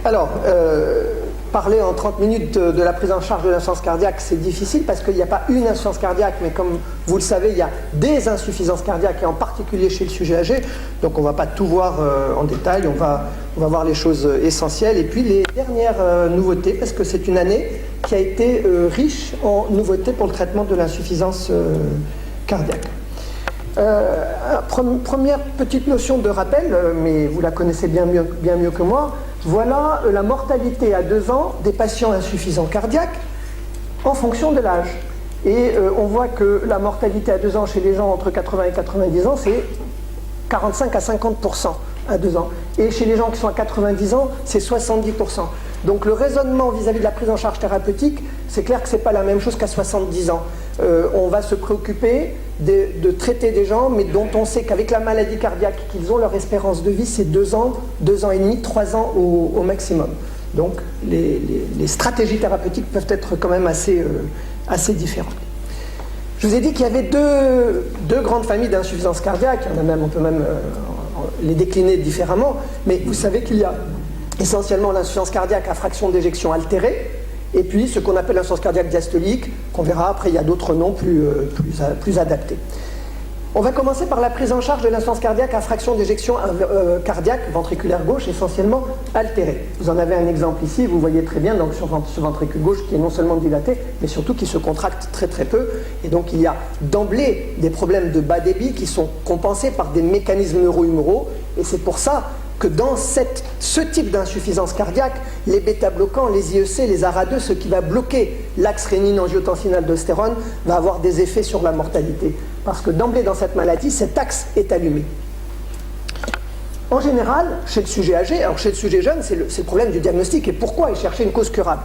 Alors, parler en 30 minutes de la prise en charge de l'insuffisance cardiaque, c'est difficile parce qu'il n'y a pas une insuffisance cardiaque, mais comme vous le savez, il y a des insuffisances cardiaques, et en particulier chez le sujet âgé. Donc on ne va pas tout voir en détail, on va voir les choses essentielles. Et puis les dernières nouveautés, parce que c'est une année qui a été riche en nouveautés pour le traitement de l'insuffisance cardiaque. Première petite notion de rappel, mais vous la connaissez bien mieux que moi. Voilà la mortalité à 2 ans des patients insuffisants cardiaques en fonction de l'âge. Et on voit que la mortalité à 2 ans chez les gens entre 80 et 90 ans, c'est 45 à 50% à 2 ans. Et chez les gens qui sont à 90 ans, c'est 70%. Donc le raisonnement vis-à-vis de la prise en charge thérapeutique, c'est clair que ce n'est pas la même chose qu'à 70 ans. On va se préoccuper de traiter des gens, mais dont on sait qu'avec la maladie cardiaque qu'ils ont, leur espérance de vie, c'est 2 ans, 2 ans et demi, 3 ans au maximum. Donc les stratégies thérapeutiques peuvent être quand même assez différentes. Je vous ai dit qu'il y avait deux grandes familles d'insuffisance cardiaque. Il y en a même, on peut même les décliner différemment, mais vous savez qu'il y a essentiellement l'insuffisance cardiaque à fraction d'éjection altérée, et puis ce qu'on appelle l'insuffisance cardiaque diastolique, qu'on verra après, il y a d'autres noms plus adaptés. On va commencer par la prise en charge de l'insuffisance cardiaque à fraction d'éjection cardiaque, ventriculaire gauche, essentiellement altérée. Vous en avez un exemple ici, vous voyez très bien donc, sur ce ventricule gauche qui est non seulement dilaté, mais surtout qui se contracte très très peu. Et donc il y a d'emblée des problèmes de bas débit qui sont compensés par des mécanismes neuro-humoraux, et c'est pour ça que dans ce type d'insuffisance cardiaque, les bêta-bloquants, les IEC, les ARA2, ce qui va bloquer l'axe rénine-angiotensinale-aldostérone, va avoir des effets sur la mortalité. Parce que d'emblée dans cette maladie, cet axe est allumé. En général, chez le sujet âgé, alors chez le sujet jeune, c'est le problème du diagnostic et pourquoi et chercher une cause curable.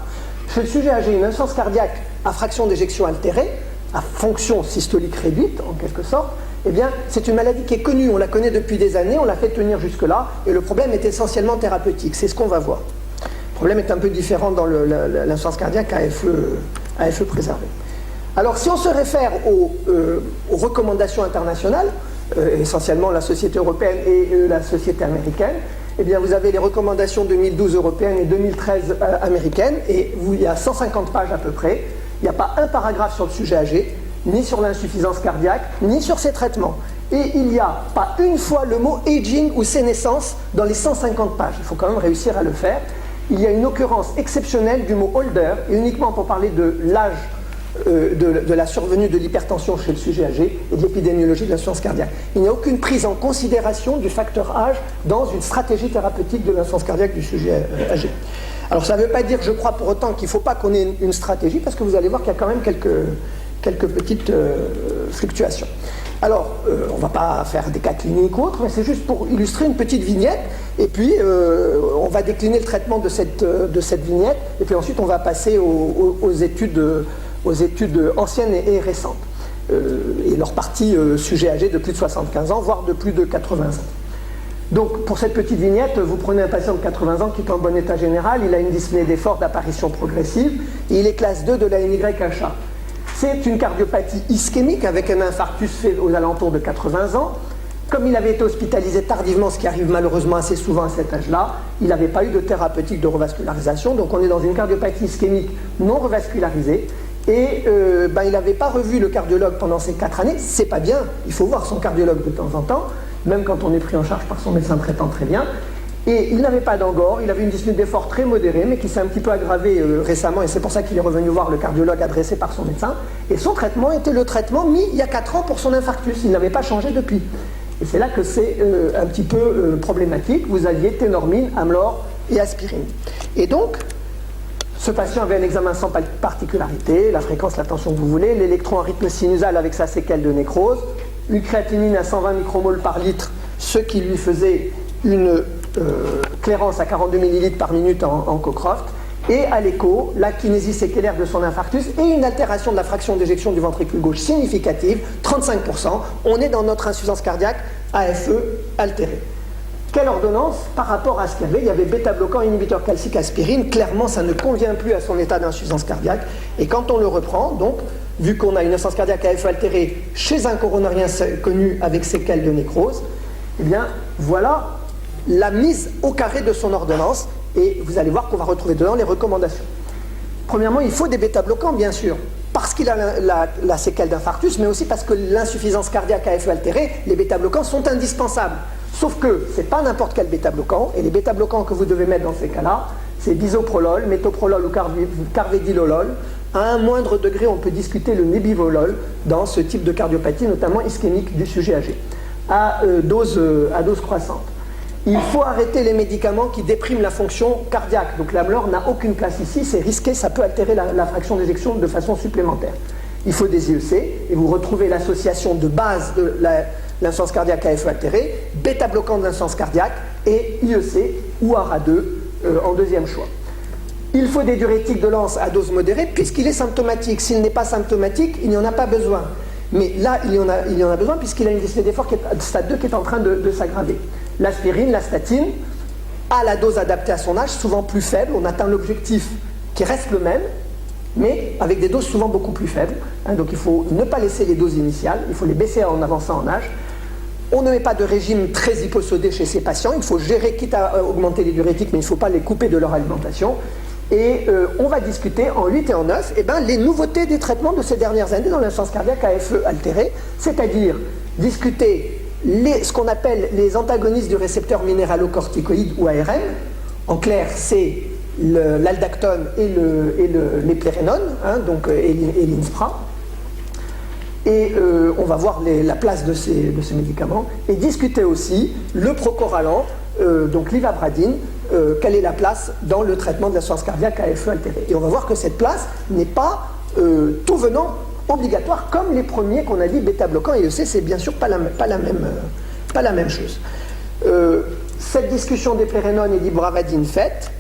Chez le sujet âgé, une insuffisance cardiaque à fraction d'éjection altérée, à fonction systolique réduite en quelque sorte, eh bien, c'est une maladie qui est connue, on la connaît depuis des années, on l'a fait tenir jusque-là, et le problème est essentiellement thérapeutique, c'est ce qu'on va voir. Le problème est un peu différent dans l'insuffisance cardiaque à FE préservé. Alors, si on se réfère aux recommandations internationales, essentiellement la société européenne et la société américaine, eh bien, vous avez les recommandations 2012 européennes et 2013 américaines, et il y a 150 pages à peu près, il n'y a pas un paragraphe sur le sujet âgé, ni sur l'insuffisance cardiaque, ni sur ses traitements. Et il n'y a pas une fois le mot aging ou sénescence dans les 150 pages. Il faut quand même réussir à le faire. Il y a une occurrence exceptionnelle du mot older, et uniquement pour parler de l'âge de la survenue de l'hypertension chez le sujet âgé et de l'épidémiologie de l'insuffisance cardiaque. Il n'y a aucune prise en considération du facteur âge dans une stratégie thérapeutique de l'insuffisance cardiaque du sujet âgé. Alors ça ne veut pas dire, je crois, pour autant qu'il ne faut pas qu'on ait une stratégie, parce que vous allez voir qu'il y a quand même quelques petites fluctuations. Alors, on ne va pas faire des cas cliniques ou autres, mais c'est juste pour illustrer une petite vignette, et puis on va décliner le traitement de cette vignette, et puis ensuite on va passer aux études anciennes et récentes, et leur partie sujet âgé de plus de 75 ans, voire de plus de 80 ans. Donc, pour cette petite vignette, vous prenez un patient de 80 ans qui est en bon état général, il a une dyspnée d'effort d'apparition progressive, et il est classe 2 de la NYHA. C'est une cardiopathie ischémique avec un infarctus fait aux alentours de 80 ans. Comme il avait été hospitalisé tardivement, ce qui arrive malheureusement assez souvent à cet âge-là, il n'avait pas eu de thérapeutique de revascularisation, donc on est dans une cardiopathie ischémique non revascularisée. Et il n'avait pas revu le cardiologue pendant ces 4 années, c'est pas bien, il faut voir son cardiologue de temps en temps, même quand on est pris en charge par son médecin traitant très bien. Et il n'avait pas d'angor, il avait une dyspnée d'effort très modérée, mais qui s'est un petit peu aggravée récemment, et c'est pour ça qu'il est revenu voir le cardiologue adressé par son médecin. Et son traitement était le traitement mis il y a 4 ans pour son infarctus, il n'avait pas changé depuis. Et c'est là que c'est un petit peu problématique. Vous aviez ténormine, Amlor et aspirine. Et donc, ce patient avait un examen sans particularité, la fréquence, la tension que vous voulez, l'électron en rythme sinusal avec sa séquelle de nécrose, une créatinine à 120 micromoles par litre, ce qui lui faisait une clairance à 42 ml par minute en Cockcroft, et à l'écho, la kinésie séquelaire de son infarctus et une altération de la fraction d'éjection du ventricule gauche significative, 35%. On est dans notre insuffisance cardiaque AFE altérée. Quelle ordonnance par rapport à ce qu'il y avait? Il y avait bêta-bloquant, inhibiteur calcique, aspirine. Clairement, ça ne convient plus à son état d'insuffisance cardiaque. Et quand on le reprend, donc, vu qu'on a une insuffisance cardiaque AFE altérée chez un coronarien connu avec séquelles de nécrose, eh bien, voilà la mise au carré de son ordonnance, et vous allez voir qu'on va retrouver dedans les recommandations. Premièrement, il faut des bêta-bloquants, bien sûr, parce qu'il a la séquelle d'infarctus, mais aussi parce que l'insuffisance cardiaque à FE altérée, les bêta-bloquants sont indispensables. Sauf que ce n'est pas n'importe quel bêta-bloquant, et les bêta-bloquants que vous devez mettre dans ces cas-là, c'est bisoprolol, métoprolol ou carvedilolol. À un moindre degré, on peut discuter le nebivolol dans ce type de cardiopathie, notamment ischémique du sujet âgé, à dose croissante. Il faut arrêter les médicaments qui dépriment la fonction cardiaque. Donc l'AMLOR n'a aucune place ici, c'est risqué, ça peut altérer la fraction d'éjection de façon supplémentaire. Il faut des IEC, et vous retrouvez l'association de base de l'insuffisance cardiaque à FE altérée, bêta-bloquant de l'insuffisance cardiaque, et IEC ou ARA2 en deuxième choix. Il faut des diurétiques de Lens à dose modérée, puisqu'il est symptomatique. S'il n'est pas symptomatique, il n'y en a pas besoin. Mais là, il y en a besoin, puisqu'il a une densité d'effort stade 2 qui est en train de s'aggraver. L'aspirine, la statine, à la dose adaptée à son âge, souvent plus faible, on atteint l'objectif qui reste le même, mais avec des doses souvent beaucoup plus faibles. Donc il faut ne pas laisser les doses initiales, il faut les baisser en avançant en âge. On ne met pas de régime très hyposodé chez ces patients, il faut gérer, quitte à augmenter les diurétiques, mais il ne faut pas les couper de leur alimentation. Et on va discuter en 8 et en 9 les nouveautés des traitements de ces dernières années dans l'insuffisance cardiaque à FE altérée, c'est-à-dire discuter ce qu'on appelle les antagonistes du récepteur minéralocorticoïde ou ARM. En clair, c'est l'aldactone et l'éplérénone, et l'Inspra. Et on va voir la place de ces médicaments. Et discuter aussi le procoralan, donc l'ivabradine, quelle est la place dans le traitement de l'insuffisance cardiaque à FE altérée. Et on va voir que cette place n'est pas tout venant obligatoire comme les premiers qu'on a dit bêta-bloquants et EC, c'est bien sûr pas la même chose. Cette discussion d'éplérénone et d'ibravadine faite,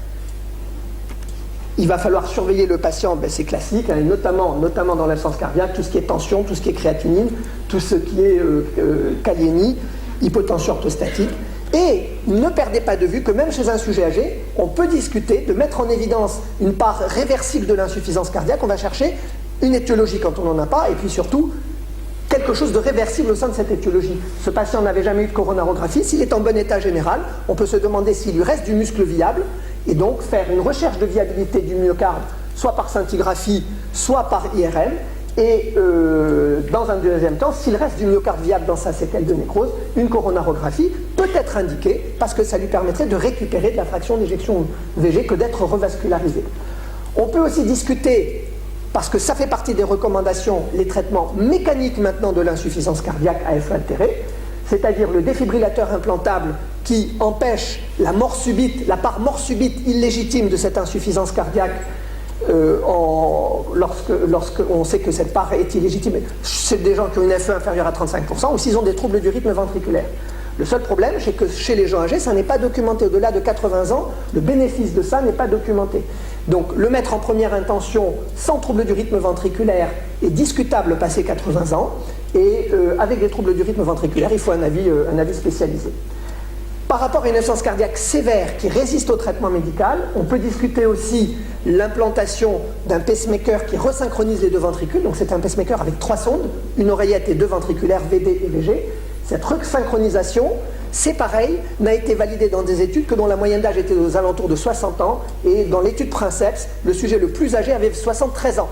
il va falloir surveiller le patient, c'est classique, notamment dans l'insuffisance cardiaque, tout ce qui est tension, tout ce qui est créatinine, tout ce qui est kaliémie, hypotension orthostatique. Et ne perdez pas de vue que même chez un sujet âgé, on peut discuter de mettre en évidence une part réversible de l'insuffisance cardiaque. On va chercher une étiologie quand on n'en a pas, et puis surtout quelque chose de réversible au sein de cette étiologie. Ce patient n'avait jamais eu de coronarographie, s'il est en bon état général, on peut se demander s'il lui reste du muscle viable, et donc faire une recherche de viabilité du myocarde, soit par scintigraphie, soit par IRM, et dans un deuxième temps, s'il reste du myocarde viable dans sa séquelle de nécrose, une coronarographie peut être indiquée, parce que ça lui permettrait de récupérer de la fraction d'éjection VG que d'être revascularisé. On peut aussi discuter, parce que ça fait partie des recommandations, les traitements mécaniques maintenant de l'insuffisance cardiaque à FE altérée, c'est-à-dire le défibrillateur implantable qui empêche la mort subite, la part mort subite illégitime de cette insuffisance cardiaque lorsqu'on sait que cette part est illégitime. C'est des gens qui ont une FE inférieure à 35% ou s'ils ont des troubles du rythme ventriculaire. Le seul problème, c'est que chez les gens âgés, ça n'est pas documenté. Au-delà de 80 ans, le bénéfice de ça n'est pas documenté. Donc le mettre en première intention sans trouble du rythme ventriculaire est discutable passé 80 ans, et avec des troubles du rythme ventriculaire, il faut un avis spécialisé. Par rapport à une insuffisance cardiaque sévère qui résiste au traitement médical, on peut discuter aussi l'implantation d'un pacemaker qui resynchronise les deux ventricules. Donc c'est un pacemaker avec 3 sondes, une oreillette et 2 ventriculaires VD et VG. Cette resynchronisation, c'est pareil, n'a été validée dans des études que dont la moyenne d'âge était aux alentours de 60 ans, et dans l'étude Princeps, le sujet le plus âgé avait 73 ans,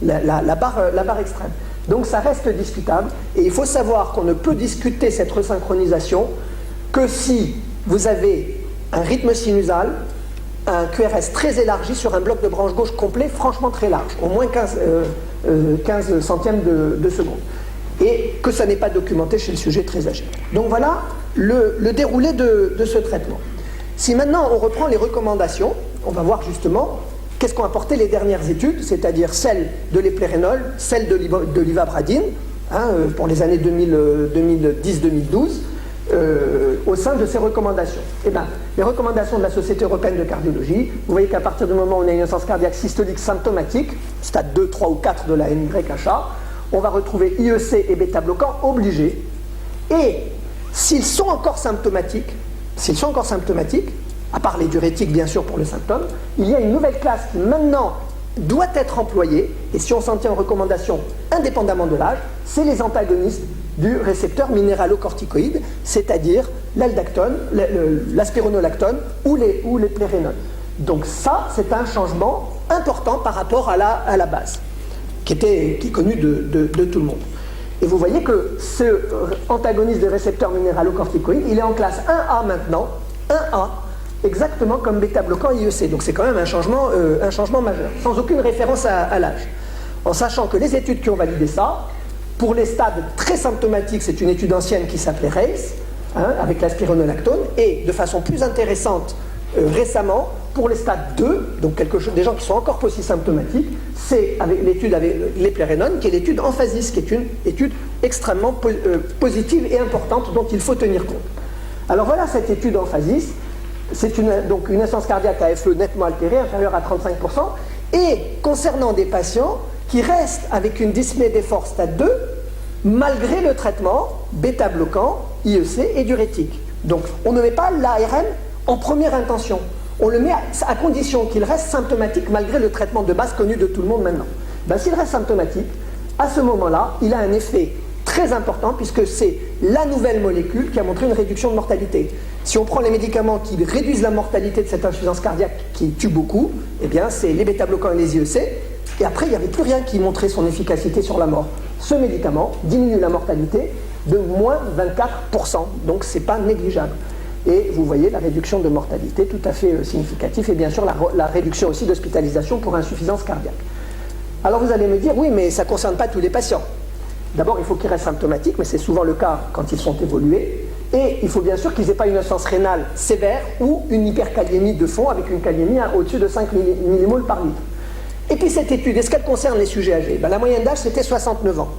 la barre extrême. Donc ça reste discutable, et il faut savoir qu'on ne peut discuter cette resynchronisation que si vous avez un rythme sinusal, un QRS très élargi sur un bloc de branche gauche complet, franchement très large, au moins 15 centièmes de seconde, et que ça n'est pas documenté chez le sujet très âgé. Donc voilà le déroulé de ce traitement. Si maintenant on reprend les recommandations, on va voir justement qu'est-ce qu'ont apporté les dernières études, c'est-à-dire celles de l'éplérénol, celles de l'ivabradine, pour les années 2010-2012, au sein de ces recommandations. Eh bien, les recommandations de la Société européenne de cardiologie, vous voyez qu'à partir du moment où on a une insuffisance cardiaque systolique symptomatique, stade 2, 3 ou 4 de la NYHA, on va retrouver IEC et bêta-bloquants obligés. Et s'ils sont encore symptomatiques, à part les diurétiques bien sûr pour le symptôme, il y a une nouvelle classe qui maintenant doit être employée, et si on s'en tient aux recommandations indépendamment de l'âge, c'est les antagonistes du récepteur minéralocorticoïde, c'est-à-dire l'aldactone, l'aspironolactone ou les plérénones. Donc ça, c'est un changement important par rapport à la base, qui est connu de tout le monde. Et vous voyez que ce antagoniste des récepteurs minéralocorticoïdes, il est en classe 1A maintenant, 1A, exactement comme bêta-bloquant IEC. Donc c'est quand même un changement majeur, sans aucune référence à l'âge. En sachant que les études qui ont validé ça, pour les stades très symptomatiques, c'est une étude ancienne qui s'appelait RACE, avec l'aspironolactone, et de façon plus intéressante, récemment, pour les stades 2, donc des gens qui sont encore polysymptomatiques, c'est avec l'étude avec les plérénones, qui est l'étude Emphasis, qui est une étude extrêmement positive et importante dont il faut tenir compte. Alors voilà cette étude Emphasis, c'est donc une insuffisance cardiaque à FE nettement altérée, inférieure à 35%, et concernant des patients qui restent avec une dyspnée d'effort stade 2, malgré le traitement bêta-bloquant, IEC et diurétique. Donc on ne met pas l'ARM en première intention. On le met à condition qu'il reste symptomatique malgré le traitement de base connu de tout le monde maintenant. Ben, s'il reste symptomatique, à ce moment-là, il a un effet très important puisque c'est la nouvelle molécule qui a montré une réduction de mortalité. Si on prend les médicaments qui réduisent la mortalité de cette insuffisance cardiaque qui tue beaucoup, eh bien c'est les bêta-bloquants et les IEC. Et après, il n'y avait plus rien qui montrait son efficacité sur la mort. Ce médicament diminue la mortalité de moins 24%, donc ce n'est pas négligeable. Et vous voyez la réduction de mortalité tout à fait significative et bien sûr la réduction aussi d'hospitalisation pour insuffisance cardiaque. Alors vous allez me dire, oui, mais ça ne concerne pas tous les patients. D'abord, il faut qu'ils restent symptomatiques, mais c'est souvent le cas quand ils sont évolués. Et il faut bien sûr qu'ils n'aient pas une insuffisance rénale sévère ou une hyperkaliémie de fond avec une kaliémie au-dessus de 5 millimoles par litre. Et puis cette étude, est-ce qu'elle concerne les sujets âgés? La moyenne d'âge, c'était 69 ans.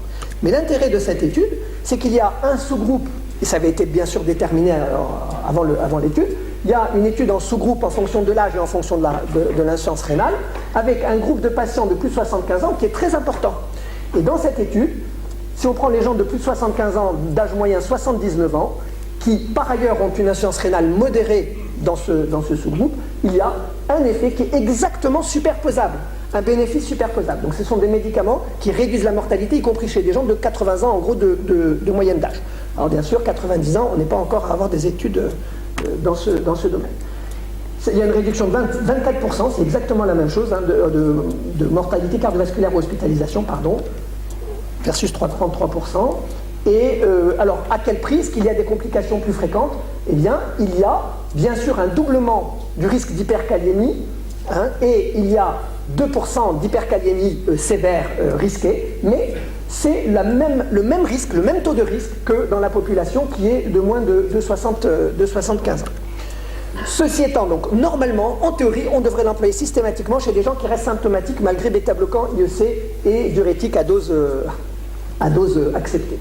Mais l'intérêt de cette étude, c'est qu'il y a un sous-groupe, et ça avait été bien sûr déterminé avant l'étude, il y a une étude en sous-groupe en fonction de l'âge et en fonction de l'insuffisance rénale, avec un groupe de patients de plus de 75 ans qui est très important. Et dans cette étude, si on prend les gens de plus de 75 ans, d'âge moyen 79 ans, qui par ailleurs ont une insuffisance rénale modérée dans ce sous-groupe, il y a un effet qui est exactement superposable. Un bénéfice superposable. Donc ce sont des médicaments qui réduisent la mortalité, y compris chez des gens de 80 ans en gros de moyenne d'âge. Alors bien sûr, 90 ans, on n'est pas encore à avoir des études dans ce domaine. Il y a une réduction de 24%, c'est exactement la même chose, de mortalité cardiovasculaire ou hospitalisation, versus 33%. Et alors, à quel prix? Est-ce qu'il y a des complications plus fréquentes? Eh bien, il y a bien sûr un doublement du risque d'hyperkaliémie, et il y a 2% d'hyperkaliémie sévère risquée, mais c'est le même risque, le même taux de risque que dans la population qui est de moins de 75 ans. Ceci étant, donc, normalement, en théorie, on devrait l'employer systématiquement chez des gens qui restent symptomatiques malgré bêta-bloquants, IEC et diurétiques à dose acceptée.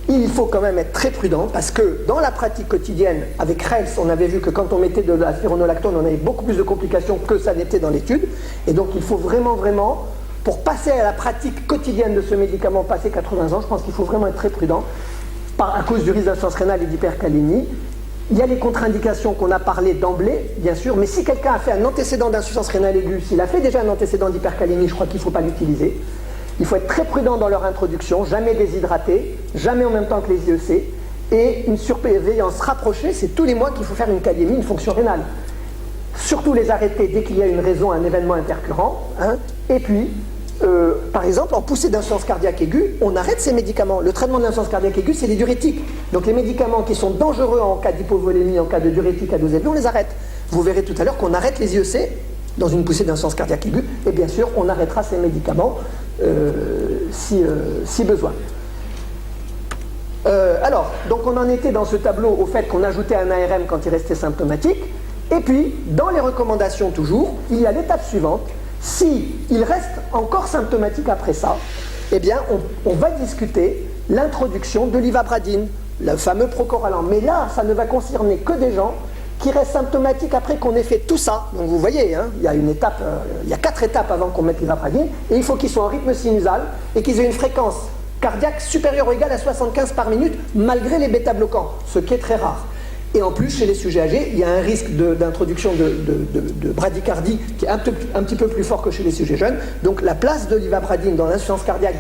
Il faut quand même être très prudent parce que dans la pratique quotidienne, avec RELS, on avait vu que quand on mettait de l'aspironolactone, on avait beaucoup plus de complications que ça n'était dans l'étude. Et donc il faut vraiment, pour passer à la pratique quotidienne de ce médicament, passer 80 ans, je pense qu'il faut vraiment être très prudent à cause du risque d'insuffisance rénale et d'hyperkaliémie. Il y a les contre-indications qu'on a parlé d'emblée, bien sûr, mais si quelqu'un a fait un antécédent d'insuffisance rénale aiguë, s'il a fait déjà un antécédent d'hyperkaliémie, je crois qu'il ne faut pas l'utiliser. Il faut être très prudent dans leur introduction, jamais déshydrater, jamais en même temps que les IEC, et une surveillance rapprochée, c'est tous les mois qu'il faut faire une kaliémie, une fonction rénale. Surtout les arrêter dès qu'il y a une raison, un événement intercurrent, et puis, par exemple, en poussée d'insuffisance cardiaque aiguë, on arrête ces médicaments. Le traitement de l'insuffisance cardiaque aiguë, c'est les diurétiques. Donc les médicaments qui sont dangereux en cas d'hypovolémie, en cas de diurétique à dose élevée, on les arrête. Vous verrez tout à l'heure qu'on arrête les IEC dans une poussée d'insuffisance cardiaque aiguë, et bien sûr, on arrêtera ces médicaments si besoin. Alors, donc on en était dans ce tableau au fait qu'on ajoutait un ARM quand il restait symptomatique, et puis, dans les recommandations toujours, il y a l'étape suivante. S'il reste encore symptomatique après ça, eh bien, on va discuter l'introduction de l'ivabradine, le fameux procoralant. Mais là, ça ne va concerner que des gens qui restent symptomatiques après qu'on ait fait tout ça. Donc vous voyez, il y a une étape, il y a 4 étapes avant qu'on mette l'ivabradine, et il faut qu'ils soient en rythme sinusal et qu'ils aient une fréquence cardiaque supérieure ou égale à 75 par minute, malgré les bêta-bloquants, ce qui est très rare. Et en plus, chez les sujets âgés, il y a un risque d'introduction de bradycardie qui est un petit peu plus fort que chez les sujets jeunes. Donc la place de l'ivabradine dans l'insuffisance cardiaque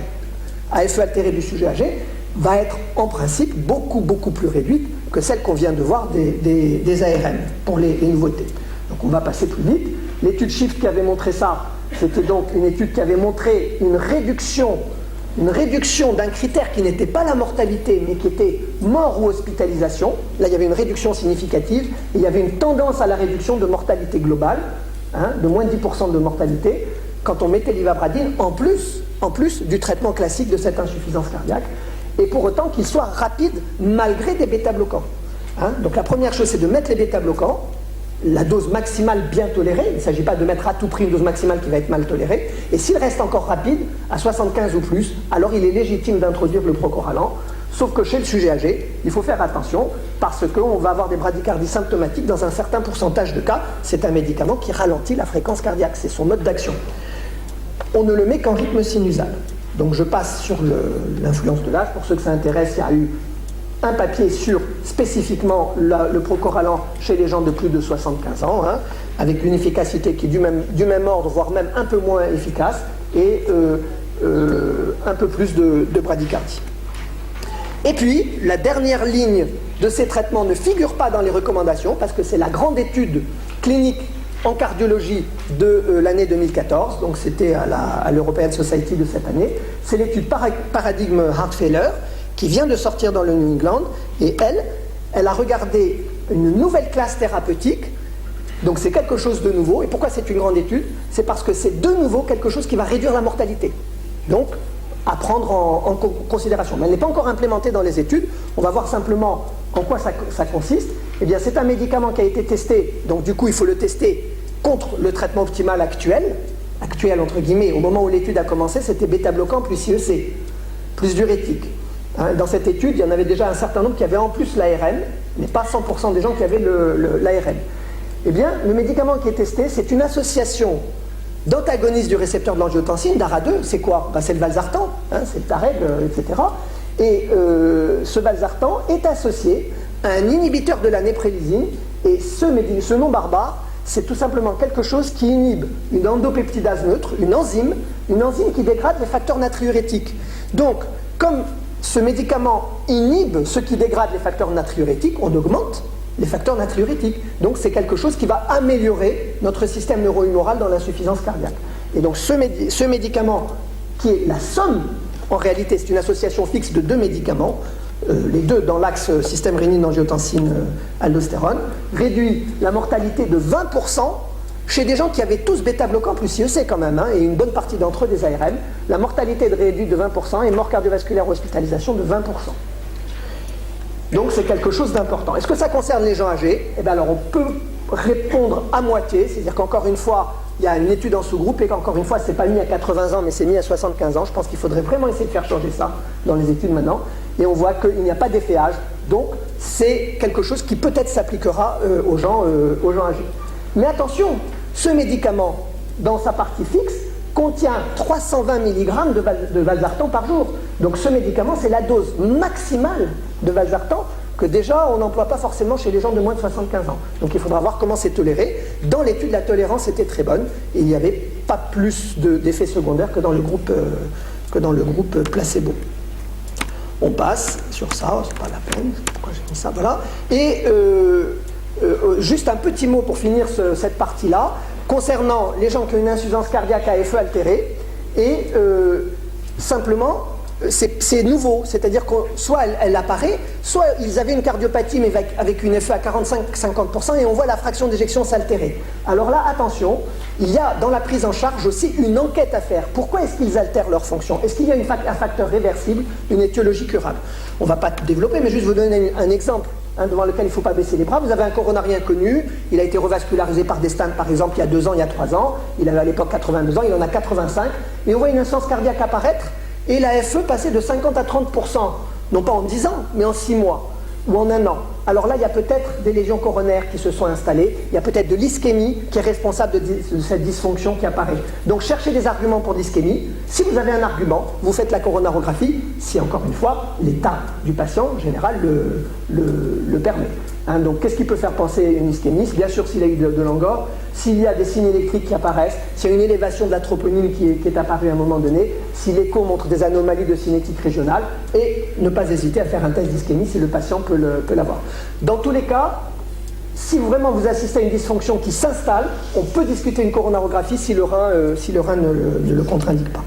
à FE altérée du sujet âgé va être en principe beaucoup plus réduite que celle qu'on vient de voir des ARN pour les nouveautés. Donc on va passer plus vite. L'étude Shift qui avait montré ça, c'était donc une étude qui avait montré une réduction d'un critère qui n'était pas la mortalité, mais qui était mort ou hospitalisation. Là, il y avait une réduction significative, et il y avait une tendance à la réduction de mortalité globale, de moins de 10% de mortalité, quand on mettait l'ivabradine en plus du traitement classique de cette insuffisance cardiaque, et pour autant qu'il soit rapide malgré des bêta-bloquants. Donc la première chose, c'est de mettre les bêta-bloquants, la dose maximale bien tolérée, il ne s'agit pas de mettre à tout prix une dose maximale qui va être mal tolérée, et s'il reste encore rapide, à 75 ou plus, alors il est légitime d'introduire le Procoralan, sauf que chez le sujet âgé, il faut faire attention, parce qu'on va avoir des bradycardies symptomatiques dans un certain pourcentage de cas. C'est un médicament qui ralentit la fréquence cardiaque, c'est son mode d'action. On ne le met qu'en rythme sinusal. Donc je passe sur l'influence de l'âge. Pour ceux que ça intéresse, il y a eu un papier sur spécifiquement le Procoralan chez les gens de plus de 75 ans, avec une efficacité qui est du même ordre, voire même un peu moins efficace, et un peu plus de bradycardie. Et puis, la dernière ligne de ces traitements ne figure pas dans les recommandations, parce que c'est la grande étude clinique en cardiologie de l'année 2014, donc c'était à l'European Society de cette année. C'est l'étude Paradigm Heart Failure, qui vient de sortir dans le New England, et elle a regardé une nouvelle classe thérapeutique, donc c'est quelque chose de nouveau. Et pourquoi c'est une grande étude? C'est parce que c'est de nouveau quelque chose qui va réduire la mortalité. Donc, à prendre en considération. Mais elle n'est pas encore implémentée dans les études. On va voir simplement en quoi ça consiste. Eh bien, c'est un médicament qui a été testé, donc du coup, il faut le tester contre le traitement optimal actuel entre guillemets, au moment où l'étude a commencé, c'était bêta-bloquant plus IEC, plus diurétique. Dans cette étude, il y en avait déjà un certain nombre qui avaient en plus l'ARN, mais pas 100% des gens qui avaient l'ARN. Eh bien, le médicament qui est testé, c'est une association d'antagonistes du récepteur de l'angiotensine, DARA2, c'est quoi? C'est le valsartan, c'est le Tareg, etc. Et ce valsartan est associé à un inhibiteur de la néprélysine, et ce nom barbare, c'est tout simplement quelque chose qui inhibe une endopeptidase neutre, une enzyme qui dégrade les facteurs natriurétiques. Donc, comme ce médicament inhibe ce qui dégrade les facteurs natriurétiques, on augmente les facteurs natriurétiques. Donc c'est quelque chose qui va améliorer notre système neuro-humoral dans l'insuffisance cardiaque. Et donc ce médicament, qui est la somme, en réalité c'est une association fixe de deux médicaments, les deux dans l'axe système rénine-angiotensine-aldostérone, réduit la mortalité de 20% chez des gens qui avaient tous bêta-bloquants plus IEC quand même, et une bonne partie d'entre eux des ARM. La mortalité est réduite de 20% et mort cardiovasculaire hospitalisation de 20%. Donc c'est quelque chose d'important. Est-ce que ça concerne les gens âgés? Eh bien alors on peut répondre à moitié, c'est-à-dire qu'encore une fois, il y a une étude en sous-groupe et qu'encore une fois, c'est pas mis à 80 ans mais c'est mis à 75 ans. Je pense qu'il faudrait vraiment essayer de faire changer ça dans les études maintenant. Et on voit qu'il n'y a pas d'effet âge, donc c'est quelque chose qui peut-être s'appliquera aux gens âgés. Mais attention, ce médicament, dans sa partie fixe, contient 320 mg de valsartan par jour. Donc ce médicament, c'est la dose maximale de valsartan que déjà on n'emploie pas forcément chez les gens de moins de 75 ans. Donc il faudra voir comment c'est toléré. Dans l'étude, la tolérance était très bonne et il n'y avait pas plus d'effets secondaires que dans le groupe placebo. On passe sur ça, c'est pas la peine, pourquoi j'ai mis ça, voilà. Et juste un petit mot pour finir cette partie-là, concernant les gens qui ont une insuffisance cardiaque à FE altérée, et simplement, c'est nouveau, c'est-à-dire que soit elle apparaît, soit ils avaient une cardiopathie mais avec une FE à 45-50% et on voit la fraction d'éjection s'altérer. Alors là, attention, il y a dans la prise en charge aussi une enquête à faire. Pourquoi est-ce qu'ils altèrent leur fonction? Est-ce qu'il y a un facteur réversible, une étiologie curable? On ne va pas développer, mais juste vous donner un exemple devant lequel il ne faut pas baisser les bras. Vous avez un coronarien connu, il a été revascularisé par des stents par exemple il y a 2 ans, il y a 3 ans, il avait à l'époque 82 ans, il en a 85, et on voit une insuffisance cardiaque apparaître, et la FE passer de 50 à 30%, non pas en 10 ans, mais en 6 mois, ou en 1 an. Alors là, il y a peut-être des lésions coronaires qui se sont installées, il y a peut-être de l'ischémie qui est responsable de cette dysfonction qui apparaît. Donc cherchez des arguments pour l'ischémie. Si vous avez un argument, vous faites la coronarographie, si encore une fois, l'état du patient, en général, le permet. Donc qu'est-ce qui peut faire penser une ischémie? Bien sûr, s'il a eu de l'angor, s'il y a des signes électriques qui apparaissent, s'il y a une élévation de la troponine qui est apparue à un moment donné, si l'écho montre des anomalies de cinétique régionale, et ne pas hésiter à faire un test d'ischémie si le patient peut l'avoir. Dans tous les cas, si vraiment vous assistez à une dysfonction qui s'installe, on peut discuter une coronarographie si le rein ne le contre-indique pas.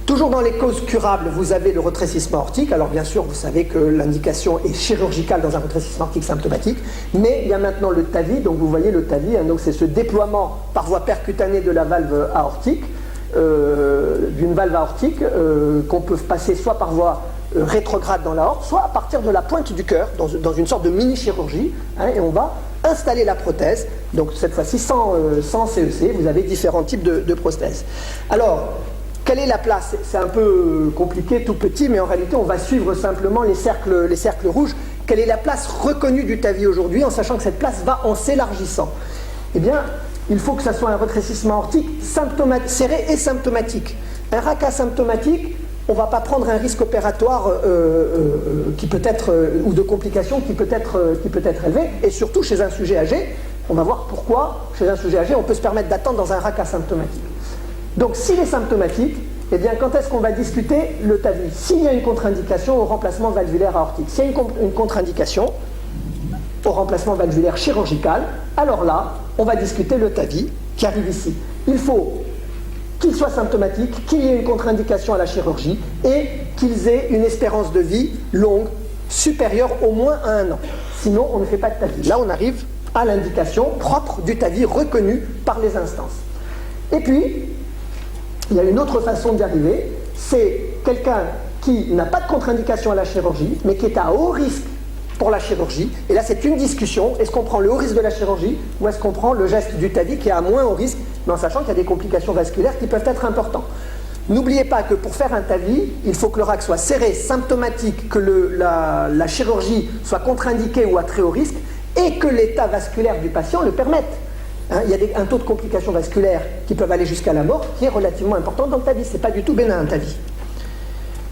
Toujours dans les causes curables, vous avez le rétrécissement aortique. Alors bien sûr, vous savez que l'indication est chirurgicale dans un rétrécissement aortique symptomatique, mais il y a maintenant le TAVI, donc vous voyez le TAVI, hein, donc c'est ce déploiement par voie percutanée de la valve aortique, d'une valve aortique qu'on peut passer soit par voie rétrograde dans l'aorte, soit à partir de la pointe du cœur, dans une sorte de mini-chirurgie, hein, et on va installer la prothèse, donc cette fois-ci sans CEC, vous avez différents types de prothèses. Alors, quelle est la place? C'est un peu compliqué, tout petit, mais en réalité, on va suivre simplement les cercles rouges. Quelle est la place reconnue du TAVI aujourd'hui, en sachant que cette place va en s'élargissant? Eh bien, il faut que ça soit un rétrécissement aortique serré et symptomatique. Un RAC asymptomatique, on ne va pas prendre un risque opératoire qui peut être, ou de complications qui peut être élevé, et surtout chez un sujet âgé, on va voir pourquoi, chez un sujet âgé, on peut se permettre d'attendre dans un RAC asymptomatique. Donc s'il est symptomatique, eh bien quand est-ce qu'on va discuter le TAVI? S'il y a une contre-indication au remplacement valvulaire aortique, s'il y a une contre-indication au remplacement valvulaire chirurgical, alors là, on va discuter le TAVI qui arrive ici. Il faut qu'il soit symptomatique, qu'il y ait une contre-indication à la chirurgie et qu'ils aient une espérance de vie longue, supérieure au moins à 1 an. Sinon, on ne fait pas de TAVI. Là, on arrive à l'indication propre du TAVI reconnue par les instances. Et puis, il y a une autre façon d'y arriver, c'est quelqu'un qui n'a pas de contre-indication à la chirurgie, mais qui est à haut risque pour la chirurgie. Et là, c'est une discussion. Est-ce qu'on prend le haut risque de la chirurgie ou est-ce qu'on prend le geste du TAVI qui est à moins haut risque, mais en sachant qu'il y a des complications vasculaires qui peuvent être importantes. N'oubliez pas que pour faire un TAVI, il faut que le RAC soit serré, symptomatique, que la chirurgie soit contre-indiquée ou à très haut risque, et que l'état vasculaire du patient le permette. Hein, il y a un taux de complications vasculaires qui peuvent aller jusqu'à la mort qui est relativement important dans le TAVI. Ce n'est pas du tout bénin un TAVI.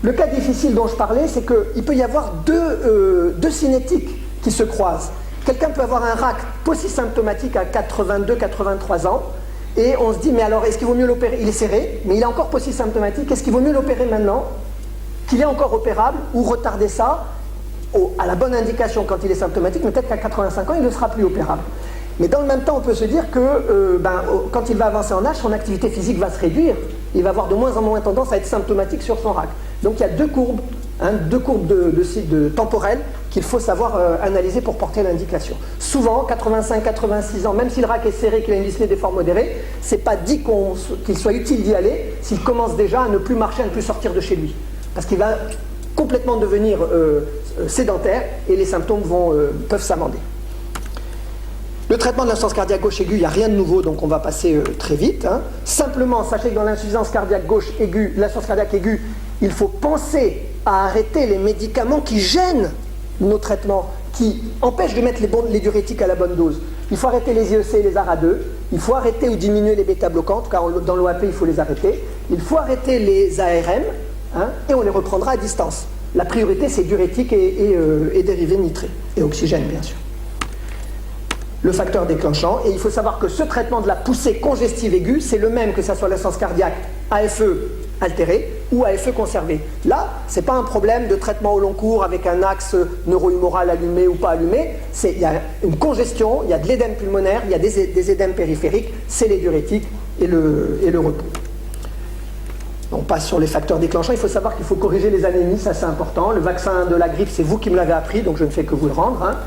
Le cas difficile dont je parlais, c'est qu'il peut y avoir deux cinétiques qui se croisent. Quelqu'un peut avoir un RAC post-symptomatique à 82-83 ans, et on se dit, mais alors, est-ce qu'il vaut mieux l'opérer? Il est serré, mais il est encore post-symptomatique. Est-ce qu'il vaut mieux l'opérer maintenant, qu'il est encore opérable, ou retarder ça à la bonne indication quand il est symptomatique, mais peut-être qu'à 85 ans, il ne sera plus opérable. Mais dans le même temps, on peut se dire que quand il va avancer en âge, son activité physique va se réduire. Il va avoir de moins en moins tendance à être symptomatique sur son RAC. Donc il y a deux courbes temporelles qu'il faut savoir analyser pour porter l'indication. Souvent, 85-86 ans, même si le RAC est serré, qu'il a une dyspnée des formes modérées, c'est pas dit qu'il soit utile d'y aller s'il commence déjà à ne plus marcher, à ne plus sortir de chez lui. Parce qu'il va complètement devenir sédentaire et les symptômes peuvent s'amender. Le traitement de l'insuffisance cardiaque gauche aiguë, il n'y a rien de nouveau, donc on va passer très vite. Hein. Simplement, sachez que dans l'insuffisance cardiaque gauche aiguë, l'insuffisance cardiaque aiguë, il faut penser à arrêter les médicaments qui gênent nos traitements, qui empêchent de mettre les diurétiques à la bonne dose. Il faut arrêter les IEC et les ARA2, il faut arrêter ou diminuer les bêta-bloquantes, car dans l'OAP, il faut les arrêter. Il faut arrêter les ARM, hein, et on les reprendra à distance. La priorité, c'est diurétiques et dérivés nitrés, et oxygène, bien sûr. Le facteur déclenchant, et il faut savoir que ce traitement de la poussée congestive aiguë, c'est le même que ça soit l'insuffisance cardiaque AFE altérée ou AFE conservée. Là, ce n'est pas un problème de traitement au long cours avec un axe neuro-humoral allumé ou pas allumé, il y a une congestion, il y a de l'édème pulmonaire, il y a des édèmes périphériques, c'est les diurétiques et le repos. On passe sur les facteurs déclenchants, il faut savoir qu'il faut corriger les anémies, ça c'est important. Le vaccin de la grippe, c'est vous qui me l'avez appris, donc je ne fais que vous le rendre. Hein.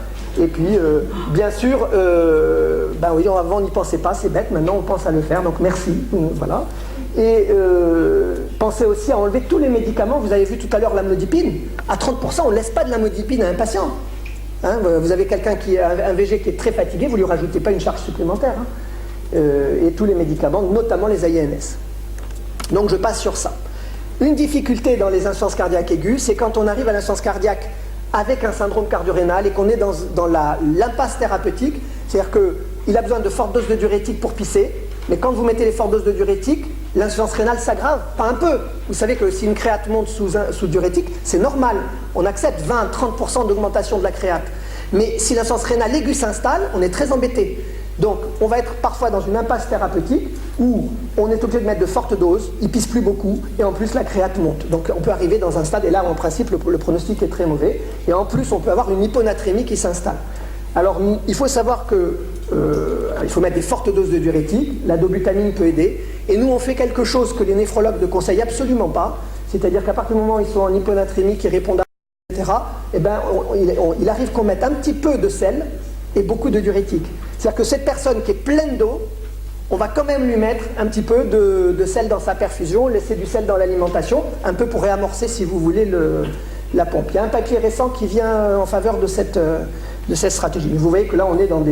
Et puis, bien sûr, oui, avant on n'y pensait pas, c'est bête, maintenant on pense à le faire, donc merci, voilà. Et pensez aussi à enlever tous les médicaments, vous avez vu tout à l'heure l'amlodipine, à 30%, on ne laisse pas de l'amlodipine à un patient. Hein, vous avez quelqu'un qui a un VG qui est très fatigué, vous ne lui rajoutez pas une charge supplémentaire. Hein. Et tous les médicaments, notamment les AINS. Donc je passe sur ça. Une difficulté dans les insuffisances cardiaques aiguës, c'est quand on arrive à l'insuffisance cardiaque avec un syndrome cardio-rénal et qu'on est dans l'impasse thérapeutique, c'est-à-dire qu'il a besoin de fortes doses de diurétiques pour pisser, mais quand vous mettez les fortes doses de diurétiques, l'insuffisance rénale s'aggrave, pas un peu. Vous savez que si une créate monte sous diurétique, c'est normal. On accepte 20-30% d'augmentation de la créate. Mais si l'insuffisance rénale aiguë s'installe, on est très embêté. Donc on va être parfois dans une impasse thérapeutique où on est obligé de mettre de fortes doses, il pisse plus beaucoup, et en plus la créate monte. Donc on peut arriver dans un stade, et là en principe le pronostic est très mauvais, et en plus on peut avoir une hyponatrémie qui s'installe. Alors il faut savoir que il faut mettre des fortes doses de diurétique, la dobutamine peut aider, et nous on fait quelque chose que les néphrologues ne conseillent absolument pas, c'est-à-dire qu'à partir du moment où ils sont en hyponatrémie, qui répondent à etc., eh ben, il arrive qu'on mette un petit peu de sel et beaucoup de diurétique. C'est-à-dire que cette personne qui est pleine d'eau, on va quand même lui mettre un petit peu de sel dans sa perfusion, laisser du sel dans l'alimentation, un peu pour réamorcer, si vous voulez, la pompe. Il y a un papier récent qui vient en faveur de cette stratégie. Mais vous voyez que là, on est dans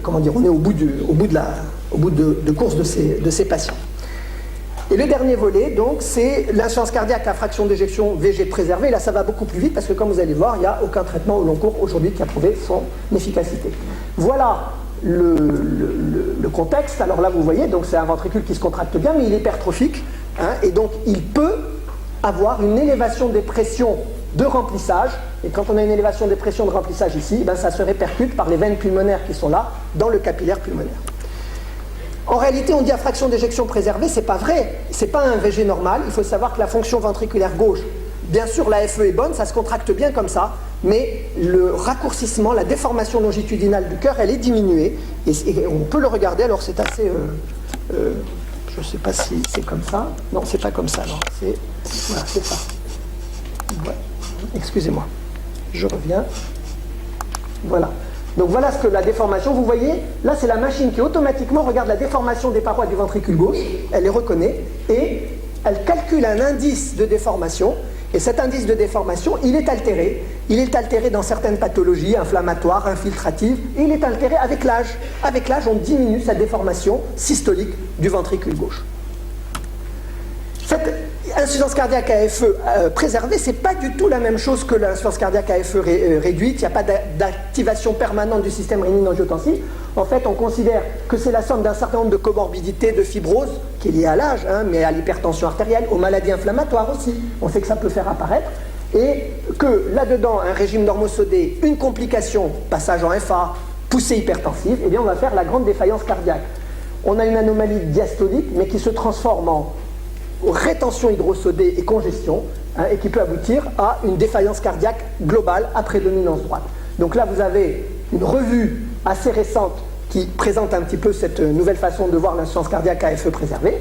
comment dire, on est au bout de course de ces patients. Et le dernier volet, donc, c'est l'insuffisance cardiaque à fraction d'éjection VG préservée. Là, ça va beaucoup plus vite parce que, comme vous allez voir, il n'y a aucun traitement au long cours aujourd'hui qui a prouvé son efficacité. Voilà le contexte. Alors là, vous voyez, donc c'est un ventricule qui se contracte bien, mais il est hypertrophique, hein, et donc il peut avoir une élévation des pressions de remplissage. Et quand on a une élévation des pressions de remplissage ici, ben, ça se répercute par les veines pulmonaires qui sont là, dans le capillaire pulmonaire. En réalité, on dit à fraction d'éjection préservée, c'est pas vrai, c'est pas un VG normal. Il faut savoir que la fonction ventriculaire gauche, bien sûr la FE est bonne, ça se contracte bien comme ça, mais le raccourcissement, la déformation longitudinale du cœur, elle est diminuée, et on peut le regarder, alors c'est assez... je sais pas si c'est comme ça, non c'est pas comme ça, non, voilà, c'est ça. Ouais. Excusez-moi, je reviens, voilà. Donc voilà ce que la déformation, vous voyez, là c'est la machine qui automatiquement regarde la déformation des parois du ventricule gauche, elle les reconnaît, et elle calcule un indice de déformation, et cet indice de déformation, il est altéré. Il est altéré dans certaines pathologies inflammatoires, infiltratives, et il est altéré avec l'âge. Avec l'âge, on diminue sa déformation systolique du ventricule gauche. Cette insuffisance cardiaque à FE préservée, c'est pas du tout la même chose que l'insuffisance cardiaque à FE réduite. Il n'y a pas d'activation permanente du système rénine-angiotensine. En fait, on considère que c'est la somme d'un certain nombre de comorbidités, de fibrose, qui est liée à l'âge, hein, mais à l'hypertension artérielle, aux maladies inflammatoires aussi. On sait que ça peut faire apparaître. Et que là-dedans, un régime normosodé, une complication, passage en FA, poussée hypertensive, eh bien on va faire la grande défaillance cardiaque. On a une anomalie diastolique, mais qui se transforme en rétention hydrosodée et congestion, hein, et qui peut aboutir à une défaillance cardiaque globale à prédominance droite. Donc là, vous avez une revue assez récente qui présente un petit peu cette nouvelle façon de voir l'insuffisance cardiaque à FE préservée,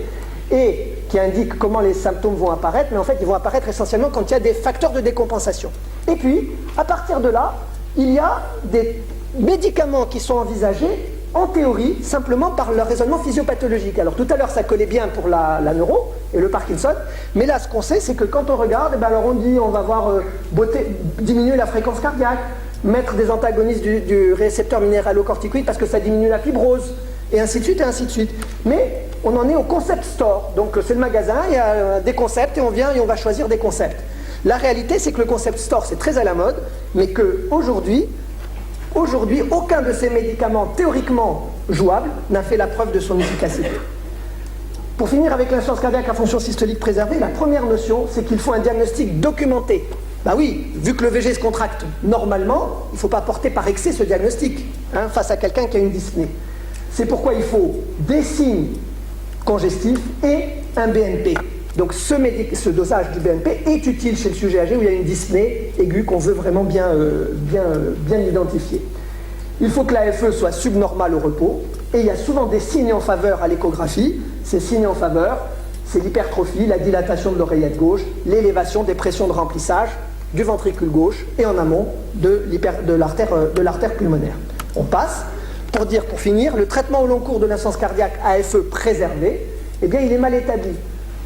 et qui indique comment les symptômes vont apparaître, mais en fait, ils vont apparaître essentiellement quand il y a des facteurs de décompensation. Et puis, à partir de là, il y a des médicaments qui sont envisagés en théorie, simplement par leur raisonnement physiopathologique. Alors tout à l'heure, ça collait bien pour la neuro et le Parkinson, mais là, ce qu'on sait, c'est que quand on regarde, eh ben, alors on dit on va voir diminuer la fréquence cardiaque, mettre des antagonistes du récepteur minéralocorticoïde parce que ça diminue la fibrose, et ainsi de suite, et ainsi de suite. Mais on en est au concept store, donc c'est le magasin, il y a des concepts, et on vient et on va choisir des concepts. La réalité, c'est que le concept store, c'est très à la mode, mais qu'aujourd'hui, aucun de ces médicaments théoriquement jouables n'a fait la preuve de son efficacité. Pour finir avec l'insuffisance cardiaque à fonction systolique préservée, la première notion, c'est qu'il faut un diagnostic documenté. Bah oui, vu que le VG se contracte normalement, il ne faut pas porter par excès ce diagnostic, hein, face à quelqu'un qui a une dyspnée. C'est pourquoi il faut des signes congestifs et un BNP. Donc ce dosage du BNP est utile chez le sujet âgé où il y a une dyspnée aiguë qu'on veut vraiment bien identifier. Il faut que la FE soit subnormale au repos, et il y a souvent des signes en faveur à l'échographie. Ces signes en faveur, c'est l'hypertrophie, la dilatation de l'oreillette gauche, l'élévation des pressions de remplissage du ventricule gauche et en amont de l'artère pulmonaire. On passe. Pour finir, le traitement au long cours de l'insuffisance cardiaque à FE préservée, eh bien il est mal établi.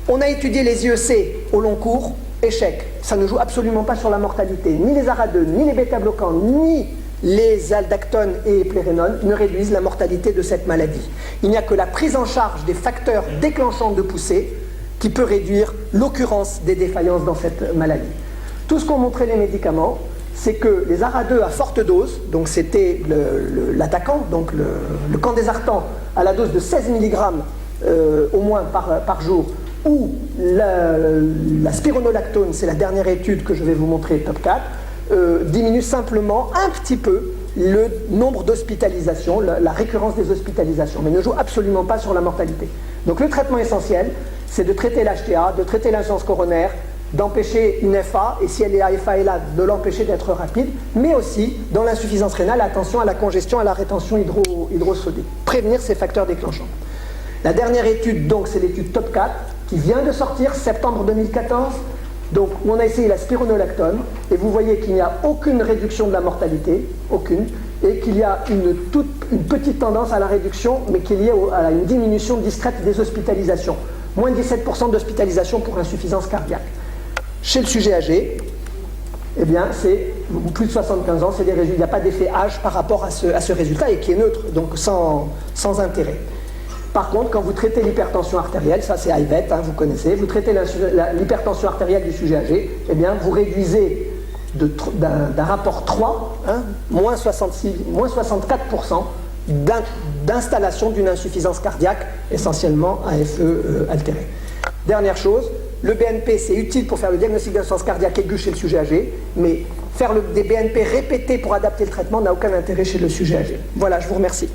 On a étudié les IEC au long cours, échec. Ça ne joue absolument pas sur la mortalité. Ni les ARA2, ni les bêta-bloquants, ni les aldactones et plérénones ne réduisent la mortalité de cette maladie. Il n'y a que la prise en charge des facteurs déclenchants de poussée qui peut réduire l'occurrence des défaillances dans cette maladie. Tout ce qu'ont montré les médicaments, c'est que les ARA2 à forte dose, donc c'était l'attaquant, donc le candesartan à la dose de 16 mg au moins par jour, ou la spironolactone, c'est la dernière étude que je vais vous montrer, top 4, diminue simplement un petit peu le nombre d'hospitalisations, la récurrence des hospitalisations, mais ne joue absolument pas sur la mortalité. Donc le traitement essentiel, c'est de traiter l'HTA, de traiter l'insuffisance coronaire, d'empêcher une FA, et si elle est à FA et là, de l'empêcher d'être rapide, mais aussi, dans l'insuffisance rénale, attention à la congestion, à la rétention hydrosodique. Prévenir ces facteurs déclenchants. La dernière étude, donc, c'est l'étude TOP 4, qui vient de sortir, septembre 2014, donc, où on a essayé la spironolactone, et vous voyez qu'il n'y a aucune réduction de la mortalité, aucune, et qu'il y a une petite tendance à la réduction, mais qui est liée à une diminution discrète des hospitalisations. Moins de 17% d'hospitalisation pour insuffisance cardiaque. Chez le sujet âgé, eh bien, c'est plus de 75 ans, il n'y a pas d'effet âge par rapport à ce résultat, et qui est neutre, donc sans intérêt. Par contre, quand vous traitez l'hypertension artérielle, ça c'est IVET, hein, vous connaissez, vous traitez l'hypertension artérielle du sujet âgé, eh bien, vous réduisez d'un rapport 3, hein, moins 64% d'installation d'une insuffisance cardiaque, essentiellement AFE altérée. Dernière chose, le BNP c'est utile pour faire le diagnostic d'insuffisance cardiaque aiguë chez le sujet âgé, mais faire des BNP répétés pour adapter le traitement n'a aucun intérêt chez le sujet âgé. Voilà, je vous remercie.